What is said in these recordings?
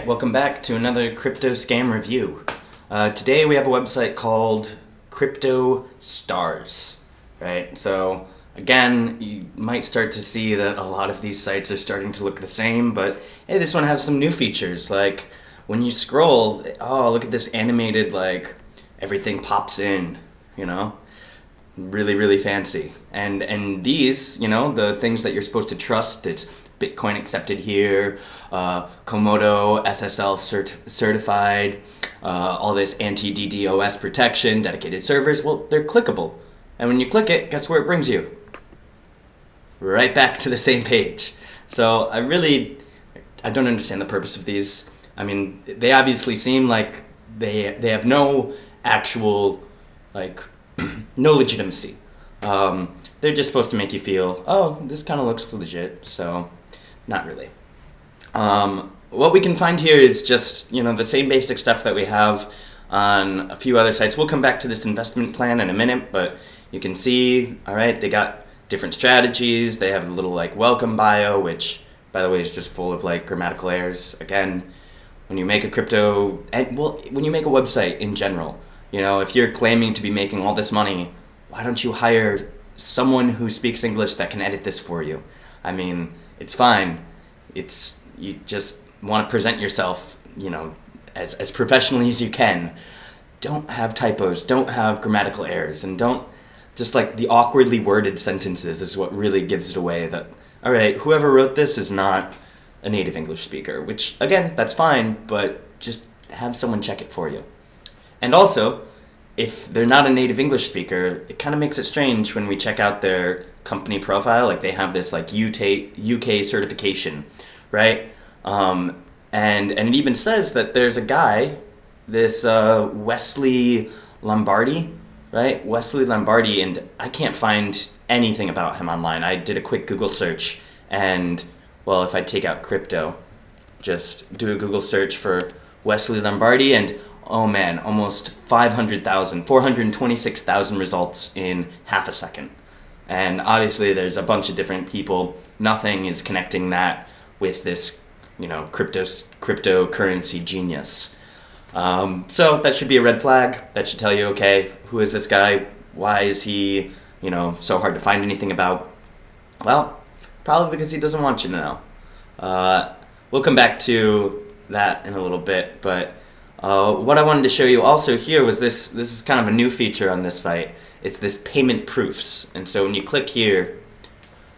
Alright, welcome back to another crypto scam review. Today we have a website called CryptoStars, right? So again, you might start to see that a lot of these sites are starting to look the same, but hey, this one has some new features. Like when you scroll, oh, look at this animated, like everything pops in, you know? Really fancy. And these, you know, the things that you're supposed to trust, it's Bitcoin accepted here, Komodo SSL certified, all this anti-DDoS protection, dedicated servers. Well, they're clickable. And when you click it, guess where it brings you? Right back to the same page. So I don't understand the purpose of these. I mean, they obviously seem like they have no actual, like, no legitimacy. They're just supposed to make you feel, oh, this kind of looks legit, so not really. What we can find here is just, you know, the same basic stuff that we have on a few other sites. We'll come back to this investment plan in a minute, but you can see, all right, they got different strategies. They have a little like welcome bio, which by the way is just full of like grammatical errors. Again, when you make a crypto, and well, when you make a website in general, you know, if you're claiming to be making all this money, why don't you hire someone who speaks English that can edit this for you? I mean, it's fine. You just want to present yourself, you know, as professionally as you can. Don't have typos, don't have grammatical errors, and don't just like the awkwardly worded sentences is what really gives it away that, all right, whoever wrote this is not a native English speaker, which again, that's fine, but just have someone check it for you. And also, if they're not a native English speaker, it kind of makes it strange when we check out their company profile. Like they have this like UK certification, right? And it even says that there's a guy, this Wesley Lombardi, right? Wesley Lombardi, and I can't find anything about him online. I did a quick Google search, and well, if I take out crypto, just do a Google search for Wesley Lombardi, and oh man, almost 426,000 results in half a second. And obviously there's a bunch of different people. Nothing is connecting that with this, you know, cryptocurrency genius. So that should be a red flag. That should tell you, okay, who is this guy? Why is he, you know, so hard to find anything about? Well, probably because he doesn't want you to know. We'll come back to that in a little bit, but what I wanted to show you also here was this is kind of a new feature on this site. It's this payment proofs. And so when you click here,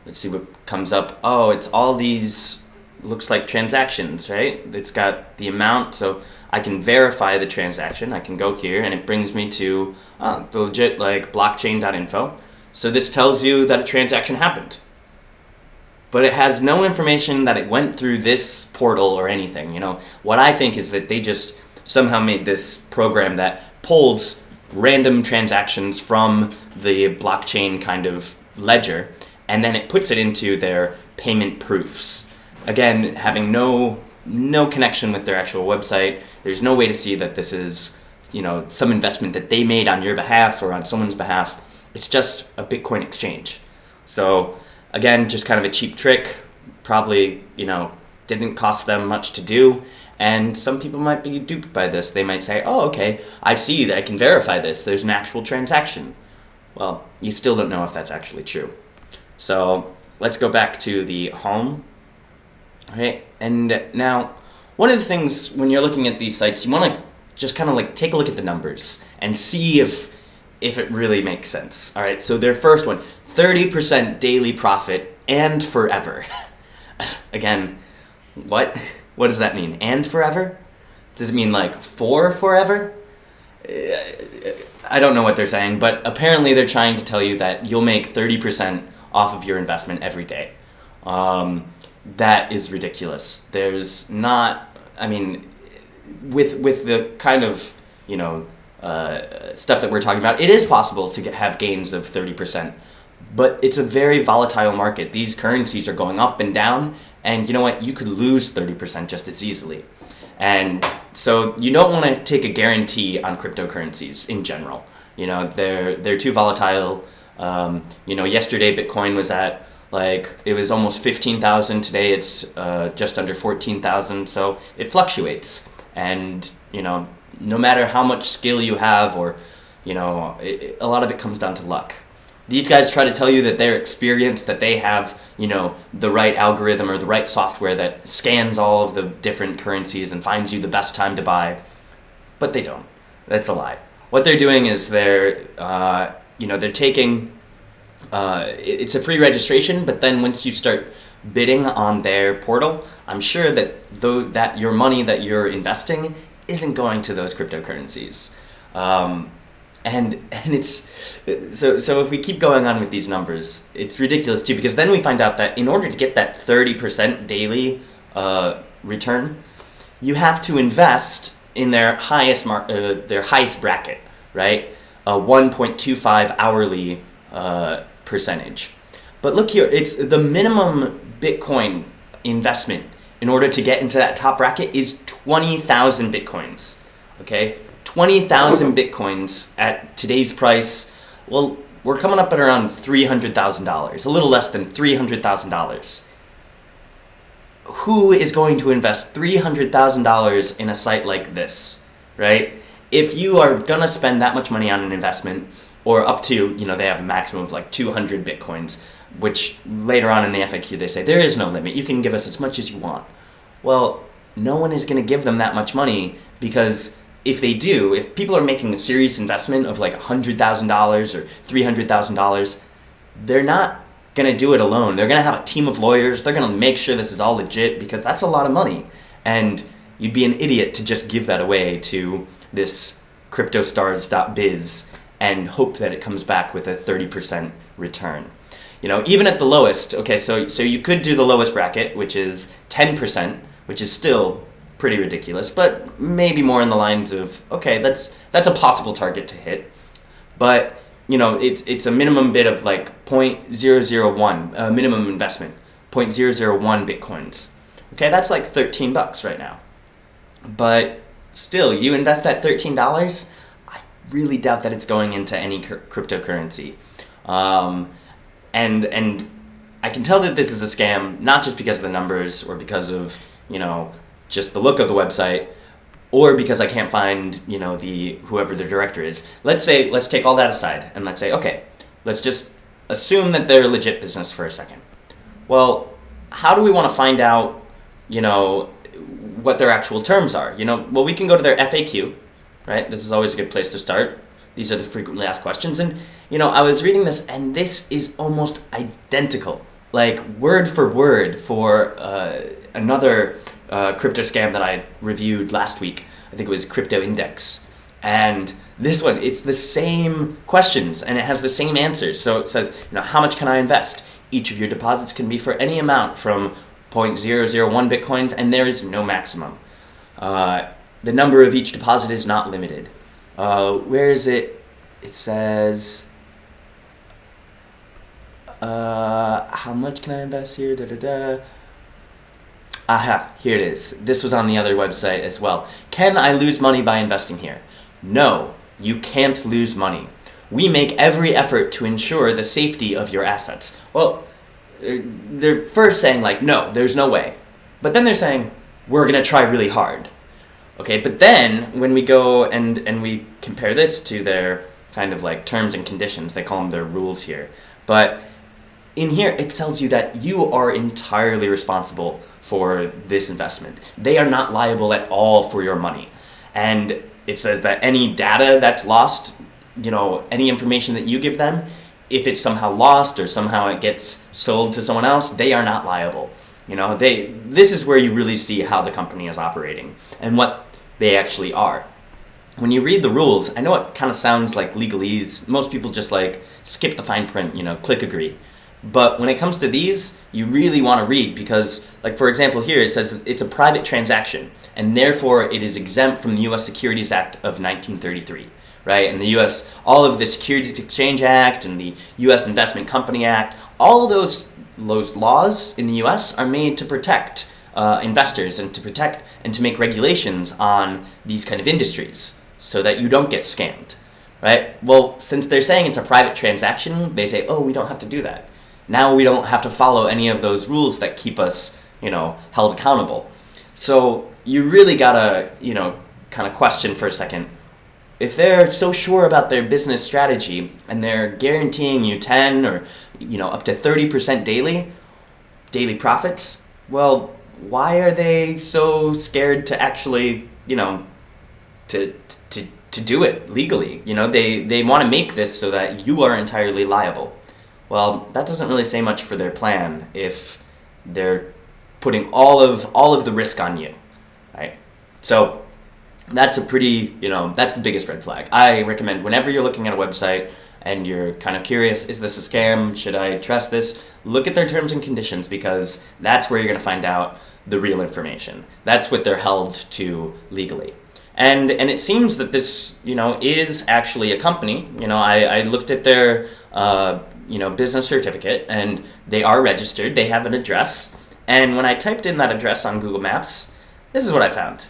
let's see what comes up. Oh, it's all these, looks like transactions, right? It's got the amount, so I can verify the transaction. I can go here and it brings me to the legit like blockchain.info. So this tells you that a transaction happened. But it has no information that it went through this portal or anything. You know, what I think is that they just somehow made this program that pulls random transactions from the blockchain kind of ledger, and then it puts it into their payment proofs. Again, having no connection with their actual website. There's no way to see that this is, you know, some investment that they made on your behalf or on someone's behalf. It's just a Bitcoin exchange. So again, just kind of a cheap trick. Probably, you know, didn't cost them much to do. And some people might be duped by this. They might say, oh, okay, I see that I can verify this. There's an actual transaction. Well, you still don't know if that's actually true. So let's go back to the home. All right, and now one of the things when you're looking at these sites, you want to just kind of like take a look at the numbers and see if it really makes sense. All right, so their first one, 30% daily profit and forever. Again, what? What does that mean? And forever? Does it mean like for forever? I don't know what they're saying, but apparently they're trying to tell you that you'll make 30% off of your investment every day. That is ridiculous. There's not, I mean, with the kind of, you know, stuff that we're talking about, it is possible to have gains of 30%, but it's a very volatile market. These currencies are going up and down, and you know what? You could lose 30% just as easily. And so you don't want to take a guarantee on cryptocurrencies in general. You know, they're too volatile. You know, yesterday Bitcoin was at Like, it was almost 15,000. Today it's just under 14,000. So it fluctuates. And, you know, no matter how much skill you have, or, you know, a lot of it comes down to luck. These guys try to tell you that they're experienced, that they have, you know, the right algorithm or the right software that scans all of the different currencies and finds you the best time to buy. But they don't. That's a lie. What they're doing is they're taking, it's a free registration, but then once you start bidding on their portal, I'm sure that your money that you're investing isn't going to those cryptocurrencies. And it's, so if we keep going on with these numbers, it's ridiculous too, because then we find out that in order to get that 30% daily return, you have to invest in their highest bracket, right? 1.25 hourly percentage. But look here, it's the minimum Bitcoin investment in order to get into that top bracket is 20,000 Bitcoins, okay? 20,000 Bitcoins at today's price, well, we're coming up at around $300,000, a little less than $300,000. Who is going to invest $300,000 in a site like this, right? If you are gonna spend that much money on an investment, or up to, you know, they have a maximum of like 200 Bitcoins, which later on in the FAQ they say there is no limit, you can give us as much as you want. Well, no one is gonna give them that much money, because if they do, if people are making a serious investment of like $100,000 or $300,000, they're not gonna do it alone. They're gonna have a team of lawyers. They're gonna make sure this is all legit, because that's a lot of money. And you'd be an idiot to just give that away to this CryptoStars.biz and hope that it comes back with a 30% return. You know, even at the lowest, okay, so you could do the lowest bracket, which is 10%, which is still pretty ridiculous, but maybe more in the lines of, okay, that's a possible target to hit. But, you know, it's a minimum bid of like 0.001, minimum investment, 0.001 Bitcoins. Okay, that's like $13 right now. But still, you invest that $13, I really doubt that it's going into any cryptocurrency. And I can tell that this is a scam, not just because of the numbers or because of, you know, just the look of the website, or because I can't find, you know, whoever the director is. Let's take all that aside, and let's say, okay, let's just assume that they're a legit business for a second. Well, how do we want to find out, you know, what their actual terms are? You know, well, we can go to their FAQ, right? This is always a good place to start. These are the frequently asked questions, and, you know, I was reading this, and this is almost identical, like word for word, for another crypto scam that I reviewed last week. I think it was Crypto Index. And this one, it's the same questions and it has the same answers. So it says, you know, how much can I invest? Each of your deposits can be for any amount from 0.001 Bitcoins, and there is no maximum. The number of each deposit is not limited. Where is it? It says, how much can I invest here? Aha, here it is. This was on the other website as well. Can I lose money by investing here? No, you can't lose money. We make every effort to ensure the safety of your assets. Well, they're first saying like, no, there's no way. But then they're saying, we're gonna try really hard. Okay, but then when we go and we compare this to their kind of like terms and conditions, they call them their rules here. But in here, it tells you that you are entirely responsible for this investment. They are not liable at all for your money. And it says that any data that's lost, you know, any information that you give them, if it's somehow lost or somehow it gets sold to someone else, they are not liable. You know, this is where you really see how the company is operating and what they actually are. When you read the rules, I know it kind of sounds like legalese. Most people just like skip the fine print, you know, click agree. But when it comes to these, you really want to read because, like for example here, it says it's a private transaction and therefore it is exempt from the U.S. Securities Act of 1933, right? And the U.S., all of the Securities Exchange Act and the U.S. Investment Company Act, all of those laws in the U.S. are made to protect investors and to protect and to make regulations on these kind of industries so that you don't get scammed, right? Well, since they're saying it's a private transaction, they say, oh, we don't have to do that. Now we don't have to follow any of those rules that keep us, held accountable. So you really gotta, kind of question for a second. If they're so sure about their business strategy and they're guaranteeing you 10 or, up to 30% daily profits, well, why are they so scared to actually, to do it legally? They want to make this so that you are entirely liable. Well, that doesn't really say much for their plan if they're putting all of the risk on you, right? So that's that's the biggest red flag. I recommend whenever you're looking at a website and you're kind of curious, is this a scam? Should I trust this? Look at their terms and conditions, because that's where you're going to find out the real information. That's what they're held to legally. And it seems that this, is actually a company. I looked at their, business certificate, and they are registered. They have an address. And when I typed in that address on Google Maps, this is what I found.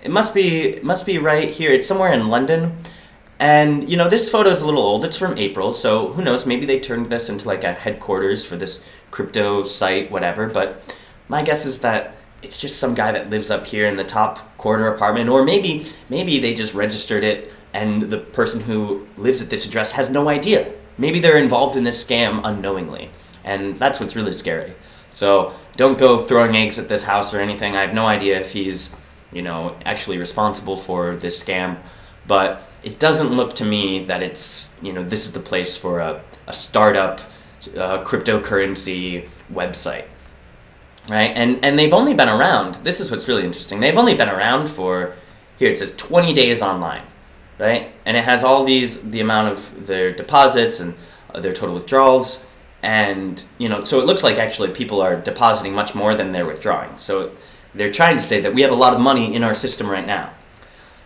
It must be right here. It's somewhere in London. And, this photo is a little old. It's from April, so who knows? Maybe they turned this into like a headquarters for this crypto site, whatever. But my guess is that it's just some guy that lives up here in the top corner apartment, or maybe they just registered it and the person who lives at this address has no idea. Maybe they're involved in this scam unknowingly, and that's what's really scary. So don't go throwing eggs at this house or anything. I have no idea if he's, actually responsible for this scam, but it doesn't look to me that it's, this is the place for a startup cryptocurrency website. Right, and they've only been around, this is what's really interesting, they've only been around for, here it says 20 days online, right? And it has all the amount of their deposits and their total withdrawals, and, so it looks like actually people are depositing much more than they're withdrawing. So they're trying to say that we have a lot of money in our system right now.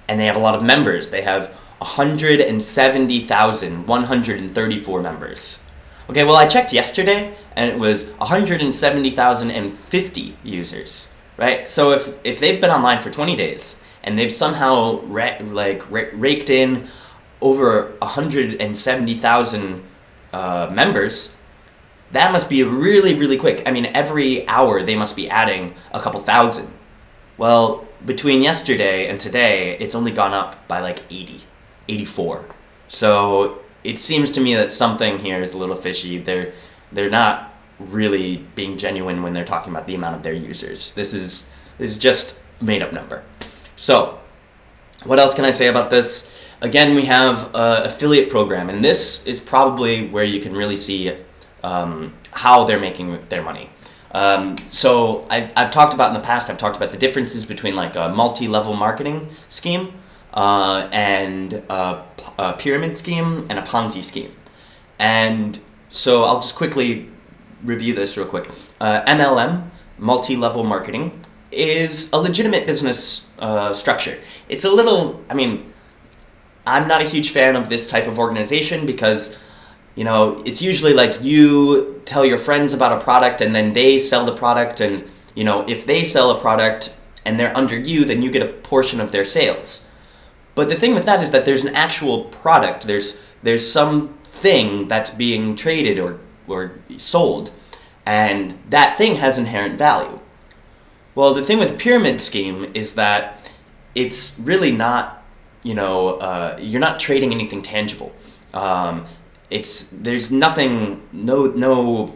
And they have a lot of members. They have 170,134 members. Okay, well, I checked yesterday, and it was 170,050 users, right? So if they've been online for 20 days, and they've somehow raked in over 170,000 members, that must be really, really quick. I mean, every hour they must be adding a couple thousand. Well, between yesterday and today, it's only gone up by like 84. So it seems to me that something here is a little fishy. They're not really being genuine when they're talking about the amount of their users. This is just a made-up number. So what else can I say about this? Again, we have an affiliate program, and this is probably where you can really see how they're making their money. So I've talked about in the past, I've talked about the differences between like a multi-level marketing scheme and a pyramid scheme and a Ponzi scheme. And so I'll just quickly review this real quick. MLM, multi-level marketing, is a legitimate business structure. It's a little, I'm not a huge fan of this type of organization because, it's usually like you tell your friends about a product and then they sell the product, and, if they sell a product and they're under you, then you get a portion of their sales. But the thing with that is that there's an actual product. There's something that's being traded or sold, and that thing has inherent value. Well, the thing with a pyramid scheme is that it's really not, you're not trading anything tangible. There's nothing, no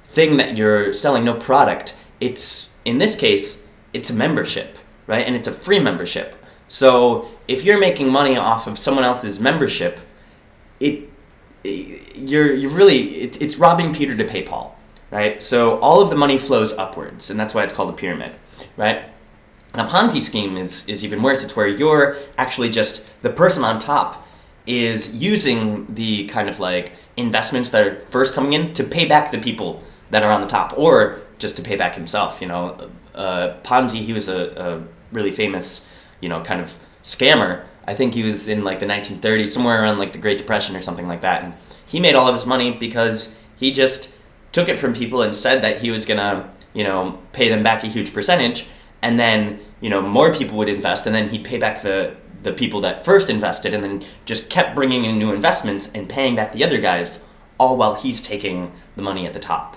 thing that you're selling, no product. In this case, it's a membership, right? And it's a free membership. So if you're making money off of someone else's membership, it's robbing Peter to pay Paul, right? So all of the money flows upwards, and that's why it's called a pyramid, right? And a Ponzi scheme is even worse. It's where you're actually just, the person on top is using the kind of like investments that are first coming in to pay back the people that are on the top, or just to pay back himself. Ponzi, he was a really famous, kind of scammer. I think he was in like the 1930s, somewhere around like the Great Depression or something like that. And he made all of his money because he just took it from people and said that he was gonna, pay them back a huge percentage. And then, more people would invest, and then he'd pay back the people that first invested, and then just kept bringing in new investments and paying back the other guys all while he's taking the money at the top,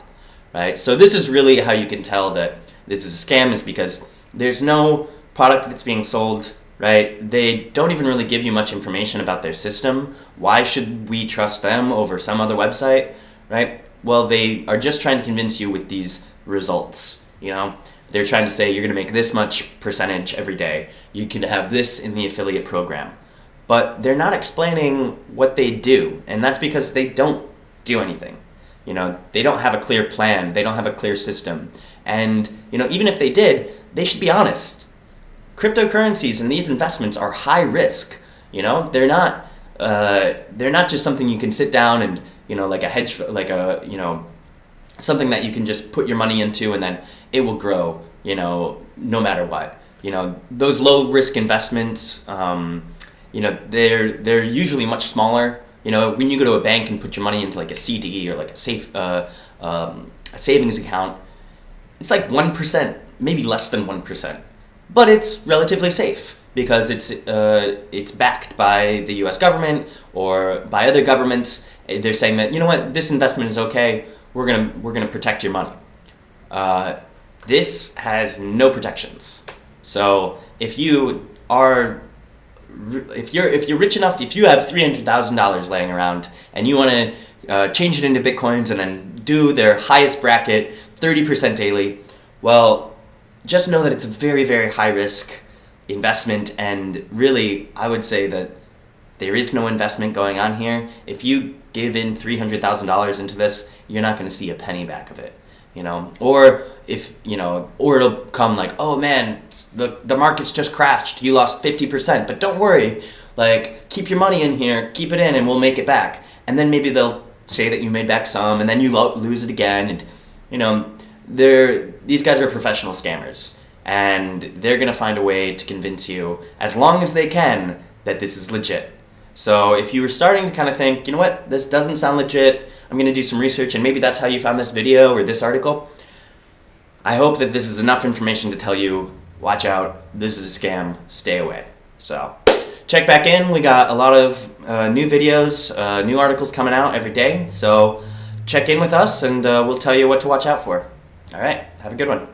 right? So this is really how you can tell that this is a scam, is because there's no product that's being sold, right? They don't even really give you much information about their system. Why should we trust them over some other website, right? Well, they are just trying to convince you with these results, you know? They're trying to say you're gonna make this much percentage every day. You can have this in the affiliate program. But they're not explaining what they do, and that's because they don't do anything. You know, they don't have a clear plan, they don't have a clear system. And, you know, even if they did, they should be honest. Cryptocurrencies and these investments are high risk. You know, they're not just something you can sit down and, you know, like a hedge, like a, you know, something that you can just put your money into and then it will grow, you know, no matter what. You know, those low risk investments, you know, they're usually much smaller. You know, when you go to a bank and put your money into like a CD or like a savings account, it's like 1%, maybe less than 1%. But it's relatively safe because it's backed by the U.S. government or by other governments. They're saying that, you know what, this investment is okay. We're gonna protect your money. This has no protections. So if you're rich enough, if you have $300,000 laying around and you want to change it into Bitcoins and then do their highest bracket, 30% daily, well, just know that it's a very, very high risk investment, and really I would say that there is no investment going on here. If you give in $300,000 into this, you're not going to see a penny back of it, you know. Or if, you know, or it'll come like, oh man, the market's just crashed, you lost 50%, but don't worry, like, keep your money in here, keep it in, and we'll make it back. And then maybe they'll say that you made back some, and then you lose it again, and, you know, these guys are professional scammers, and they're gonna find a way to convince you, as long as they can, that this is legit. So if you were starting to kind of think, you know what, this doesn't sound legit, I'm gonna do some research, and maybe that's how you found this video or this article, I hope that this is enough information to tell you, watch out, this is a scam, stay away. So check back in, we got a lot of new videos, new articles coming out every day, so check in with us and we'll tell you what to watch out for. All right, have a good one.